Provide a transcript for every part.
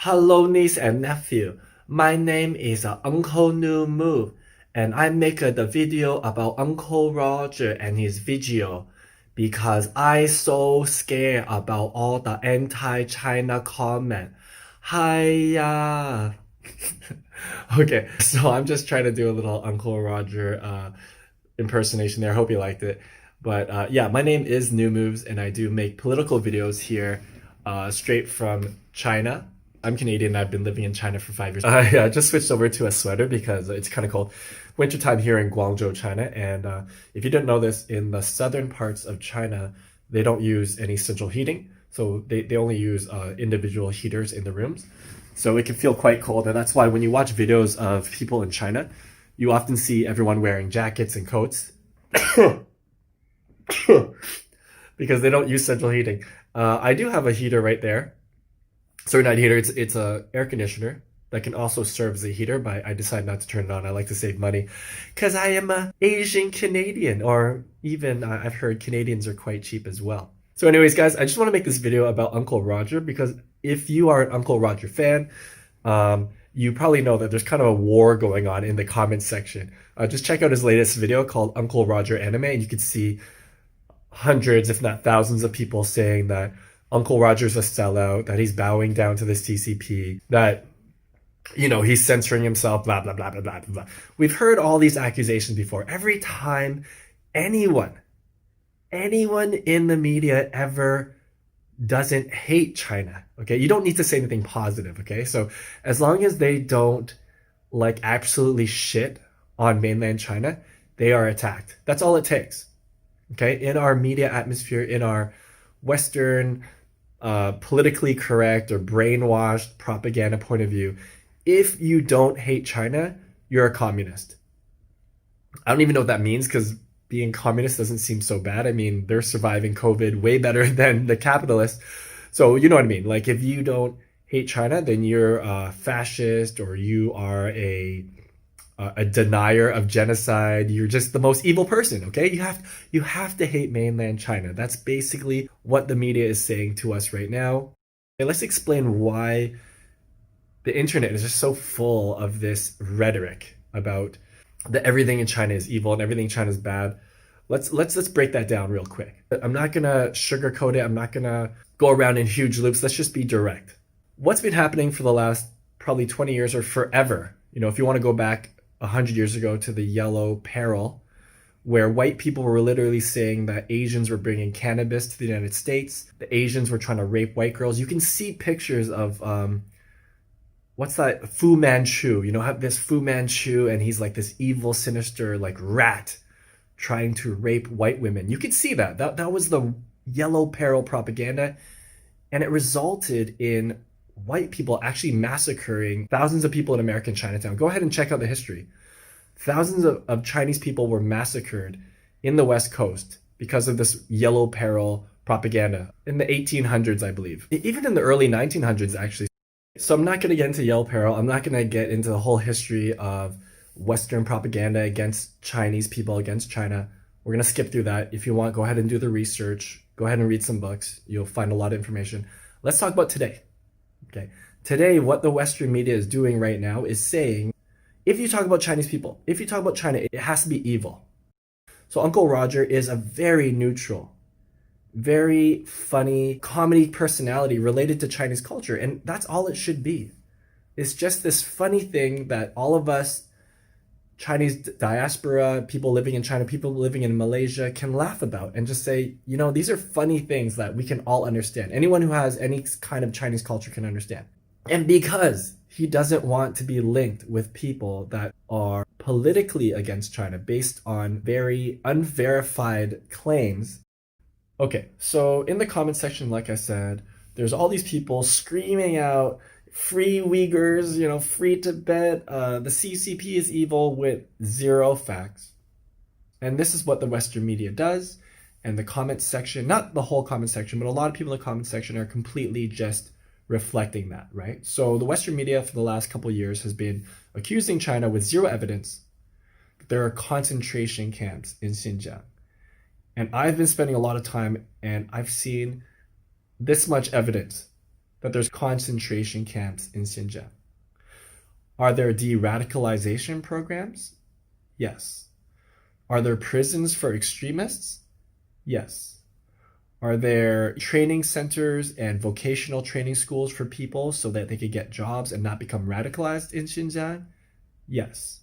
Hello, niece and nephew. My name is Uncle New Move, and I make the video about Uncle Roger and his video because I so scared about all the anti-China comment. Hiya. Okay, so I'm just trying to do a little Uncle Roger impersonation there. Hope you liked it. But yeah, my name is New Moves, and I do make political videos here straight from China. I'm Canadian. I've been living in China for 5 years. I just switched over to a sweater because it's kind of cold. Wintertime here in Guangzhou, China. And if you didn't know this, in the southern parts of China, they don't use any central heating. So they only use individual heaters in the rooms. So it can feel quite cold. And that's why when you watch videos of people in China, you often see everyone wearing jackets and coats because they don't use central heating. I do have a heater right there. Sorry, not heater. It's a air conditioner that can also serve as a heater, but I decided not to turn it on. I like to save money because I am a Asian Canadian, or even I've heard Canadians are quite cheap as well. So anyways, guys, I just want to make this video about Uncle Roger because if you are an Uncle Roger fan, you probably know that there's kind of a war going on in the comments section. Just check out his latest video called Uncle Roger Anime, and you can see hundreds, if not thousands of people saying that Uncle Roger's a sellout, that he's bowing down to the CCP, that, he's censoring himself, blah, blah, blah, blah, blah, blah. We've heard all these accusations before. Every time anyone in the media ever doesn't hate China, okay? You don't need to say anything positive, okay? So as long as they don't absolutely shit on mainland China, they are attacked. That's all it takes, okay? In our media atmosphere, in our Western politically correct or brainwashed propaganda point of view, if you don't hate China, you're a communist. I don't even know what that means because being communist doesn't seem so bad. I mean, they're surviving COVID way better than the capitalists. So you know what I mean? Like if you don't hate China, then you're a fascist or you are a denier of genocide. You're just the most evil person, okay? You have to hate mainland China. That's basically what the media is saying to us right now. And let's explain why the internet is just so full of this rhetoric about that everything in China is evil and everything in China is bad. Let's break that down real quick. I'm not gonna sugarcoat it. I'm not gonna go around in huge loops. Let's just be direct. What's been happening for the last probably 20 years or forever? If you want to go back 100 years ago to the Yellow Peril, where white people were literally saying that Asians were bringing cannabis to the United States. The Asians were trying to rape white girls. You can see pictures of, what's that? Fu Manchu. Have this Fu Manchu, and he's like this evil, sinister, rat trying to rape white women. You could see that. That was the Yellow Peril propaganda, and it resulted in white people actually massacring thousands of people in American Chinatown. Go ahead and check out the history. Thousands of Chinese people were massacred in the West Coast because of this Yellow Peril propaganda in the 1800s, I believe. Even in the early 1900s, actually. So I'm not going to get into Yellow Peril. I'm not going to get into the whole history of Western propaganda against Chinese people, against China. We're going to skip through that. If you want, go ahead and do the research. Go ahead and read some books. You'll find a lot of information. Let's talk about today. Okay. Today, what the Western media is doing right now is saying, if you talk about Chinese people, if you talk about China, it has to be evil. So Uncle Roger is a very neutral, very funny comedy personality related to Chinese culture. And that's all it should be. It's just this funny thing that all of us Chinese diaspora, people living in China, people living in Malaysia can laugh about and just say, these are funny things that we can all understand. Anyone who has any kind of Chinese culture can understand. And because he doesn't want to be linked with people that are politically against China based on very unverified claims. Okay, so in the comment section, like I said, there's all these people screaming out, free Uyghurs, free Tibet, the CCP is evil with zero facts. And this is what the Western media does. And the comment section, not the whole comment section, but a lot of people in the comment section are completely just reflecting that, right? So the Western media for the last couple of years has been accusing China with zero evidence that there are concentration camps in Xinjiang. And I've been spending a lot of time and I've seen this much evidence that there's concentration camps in Xinjiang. Are there de-radicalization programs? Yes. Are there prisons for extremists? Yes. Are there training centers and vocational training schools for people so that they could get jobs and not become radicalized in Xinjiang? Yes.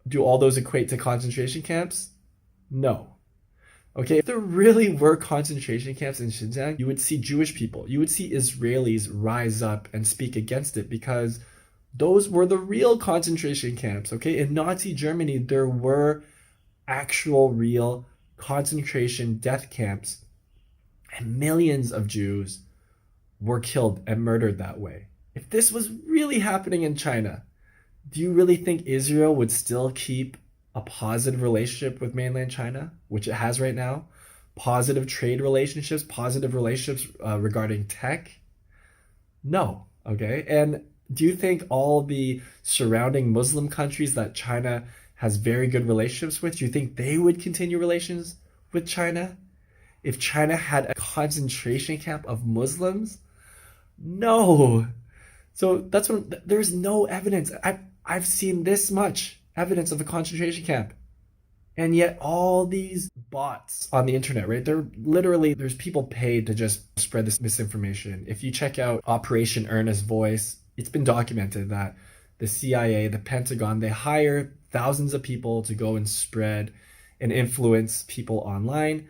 Do all those equate to concentration camps? No. Okay, if there really were concentration camps in Xinjiang, you would see Jewish people, you would see Israelis rise up and speak against it because those were the real concentration camps, okay? In Nazi Germany, there were actual real concentration death camps, and millions of Jews were killed and murdered that way. If this was really happening in China, do you really think Israel would still keep a positive relationship with mainland China, which it has right now? Positive trade relationships, positive relationships regarding tech? No, okay? And do you think all the surrounding Muslim countries that China has very good relationships with, do you think they would continue relations with China if China had a concentration camp of Muslims? No. So that's what, there's no evidence. I've seen this much evidence of a concentration camp. And yet all these bots on the internet, right? They're literally, there's people paid to just spread this misinformation. If you check out Operation Earnest Voice, it's been documented that the CIA, the Pentagon, they hire thousands of people to go and spread and influence people online.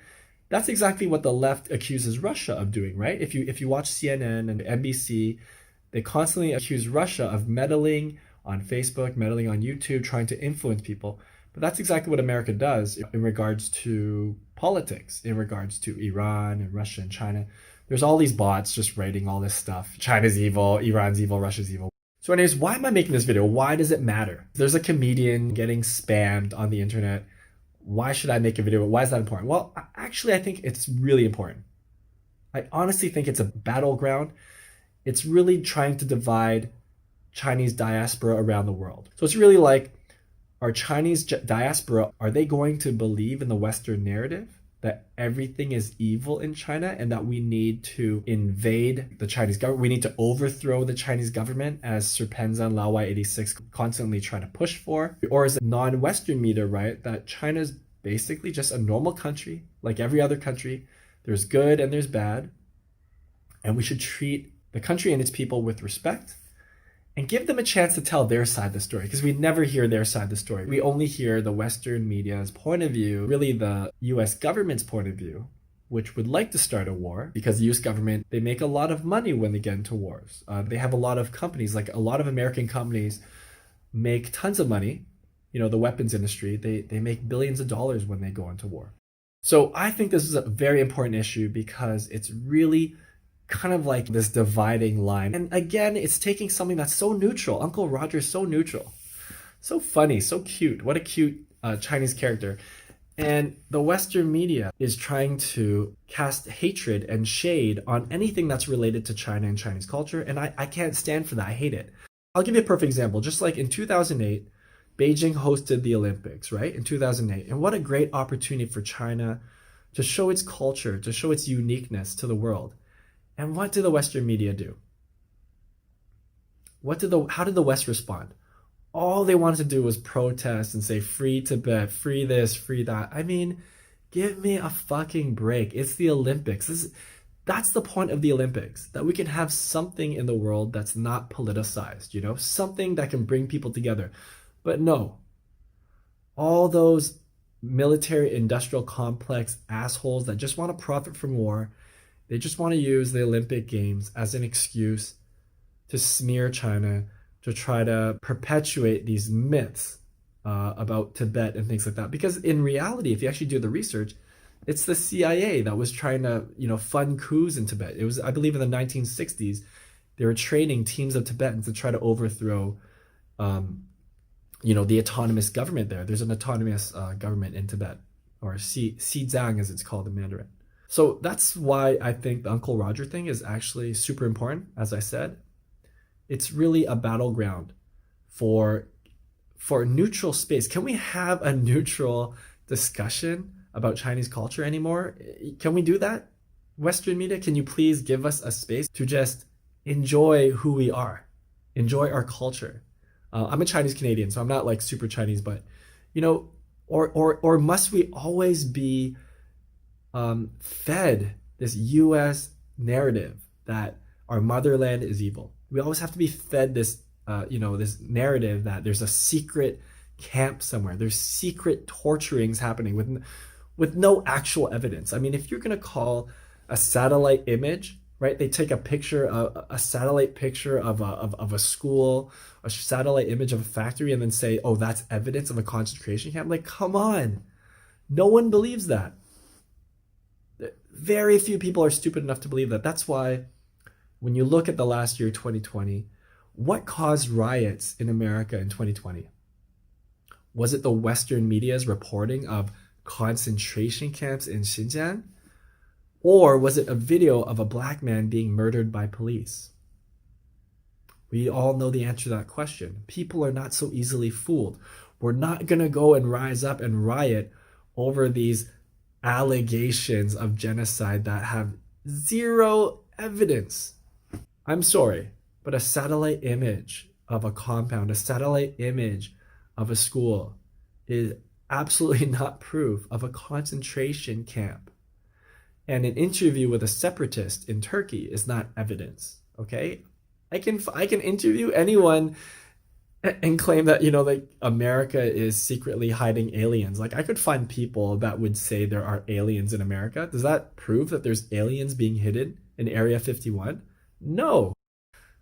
That's exactly what the left accuses Russia of doing, right? If you watch CNN and NBC, they constantly accuse Russia of meddling on Facebook, meddling on YouTube, trying to influence people. But that's exactly what America does in regards to politics, in regards to Iran and Russia and China. There's all these bots just writing all this stuff. China's evil, Iran's evil, Russia's evil. So anyways, why am I making this video? Why does it matter? There's a comedian getting spammed on the internet. Why should I make a video? Why is that important? Well, actually, I think it's really important. I honestly think it's a battleground. It's really trying to divide Chinese diaspora around the world. So it's really like, our Chinese diaspora, are they going to believe in the Western narrative that everything is evil in China and that we need to invade the Chinese government? We need to overthrow the Chinese government, as Sir Penzan Laowai 86 constantly trying to push for? Or is it non-Western media, right, that China's basically just a normal country, like every other country? There's good and there's bad, and we should treat the country and its people with respect and give them a chance to tell their side of the story, because we never hear their side of the story. We only hear the Western media's point of view, really the US government's point of view, which would like to start a war, because the US government, they make a lot of money when they get into wars. They have a lot of companies, like a lot of American companies make tons of money. You know, the weapons industry, they make billions of dollars when they go into war. So I think this is a very important issue because it's really kind of like this dividing line. And again, it's taking something that's so neutral. Uncle Roger's so neutral, so funny, so cute. What a cute Chinese character. And the Western media is trying to cast hatred and shade on anything that's related to China and Chinese culture. And I can't stand for that. I hate it. I'll give you a perfect example. Just like in 2008, Beijing hosted the Olympics, right? In 2008. And what a great opportunity for China to show its culture, to show its uniqueness to the world. And what did the Western media do? How did the West respond? All they wanted to do was protest and say, free Tibet, free this, free that. I mean, give me a fucking break. It's the Olympics. That's the point of the Olympics, that we can have something in the world that's not politicized, you know, something that can bring people together. But no, all those military industrial complex assholes that just want to profit from war, they just want to use the Olympic Games as an excuse to smear China, to try to perpetuate these myths about Tibet and things like that. Because in reality, if you actually do the research, it's the CIA that was trying to, you know, fund coups in Tibet. It was, I believe, in the 1960s, they were training teams of Tibetans to try to overthrow, you know, the autonomous government there. There's an autonomous government in Tibet, or Xizang as it's called in Mandarin. So that's why I think the Uncle Roger thing is actually super important. As I said, it's really a battleground for neutral space. Can we have a neutral discussion about Chinese culture anymore? Can we do that? Western media, can you please give us a space to just enjoy who we are, enjoy our culture? I'm a Chinese Canadian, so I'm not like super Chinese, but you know, or must we always be fed this U.S. narrative that our motherland is evil? We always have to be fed this, this narrative that there's a secret camp somewhere. There's secret torturings happening with no actual evidence. I mean, if you're gonna call a satellite image, right? They take a picture, a satellite picture of a school, a satellite image of a factory, and then say, oh, that's evidence of a concentration camp. Like, come on. No one believes that. Very few people are stupid enough to believe that. That's why when you look at the last year, 2020, what caused riots in America in 2020? Was it the Western media's reporting of concentration camps in Xinjiang? Or was it a video of a black man being murdered by police? We all know the answer to that question. People are not so easily fooled. We're not going to go and rise up and riot over these allegations of genocide that have zero evidence. I'm sorry, but a satellite image of a compound, a satellite image of a school is absolutely not proof of a concentration camp. And an interview with a separatist in Turkey is not evidence, okay? I can interview anyone and claim that, like America is secretly hiding aliens. Like I could find people that would say there are aliens in America. Does that prove that there's aliens being hidden in Area 51? No.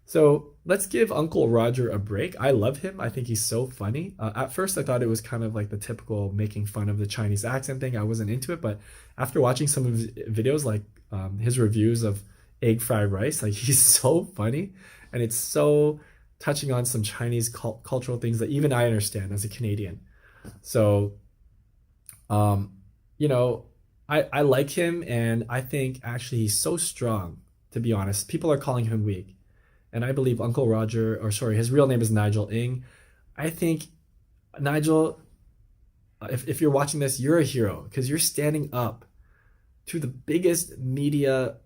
So let's give Uncle Roger a break. I love him. I think he's so funny. At first, I thought it was kind of like the typical making fun of the Chinese accent thing. I wasn't into it, but after watching some of his videos, like his reviews of egg fried rice, like he's so funny, and it's so touching on some Chinese cultural things that even I understand as a Canadian. So, you know, I like him, and I think actually he's so strong. To be honest, people are calling him weak. And I believe Uncle Roger, or sorry, his real name is Nigel Ng. I think, Nigel, if you're watching this, you're a hero because you're standing up to the biggest media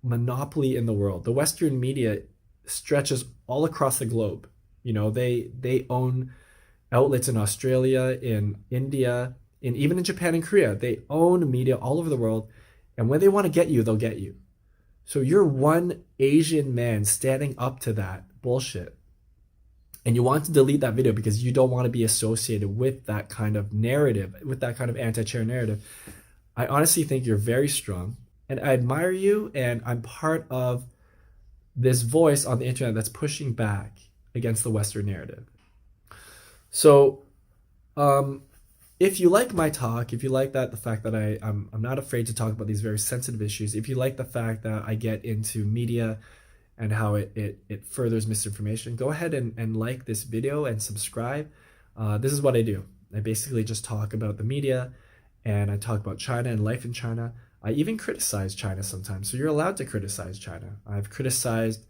monopoly in the world. The Western media stretches all across the globe. They own outlets in Australia, in India, and even in Japan and Korea. They own media all over the world. And when they want to get you, they'll get you. So you're one Asian man standing up to that bullshit. And you want to delete that video because you don't want to be associated with that kind of narrative, with that kind of anti-chair narrative. I honestly think you're very strong, and I admire you, and I'm part of this voice on the internet that's pushing back against the Western narrative. So, if you like my talk, if you like the fact that I'm not afraid to talk about these very sensitive issues, if you like the fact that I get into media and how it furthers misinformation, go ahead and like this video and subscribe. This is what I do. I basically just talk about the media, and I talk about China and life in China. I even criticize China sometimes, so you're allowed to criticize China. I've criticized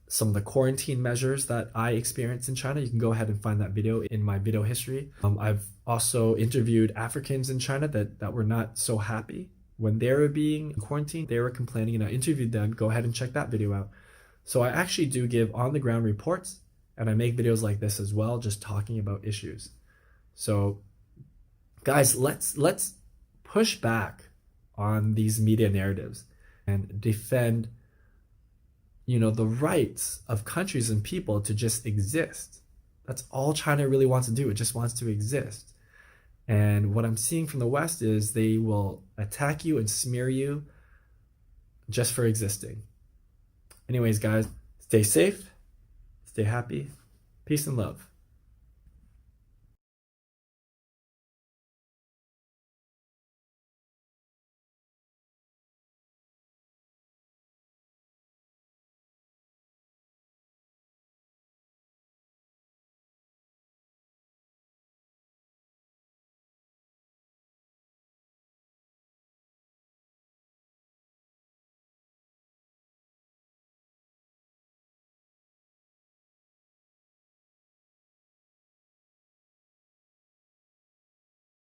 some of the quarantine measures that I experienced in China. You can go ahead and find that video in my video history. I've also interviewed Africans in China that were not so happy when they were being quarantined. They were complaining, and I interviewed them. Go ahead and check that video out. So I actually do give on-the-ground reports, and I make videos like this as well, just talking about issues. So guys, let's push back on these media narratives and defend the rights of countries and people to just exist. That's all China really wants to do. It just wants to exist. And what I'm seeing from the West is they will attack you and smear you just for existing. Anyways, guys, stay safe, stay happy, peace and love.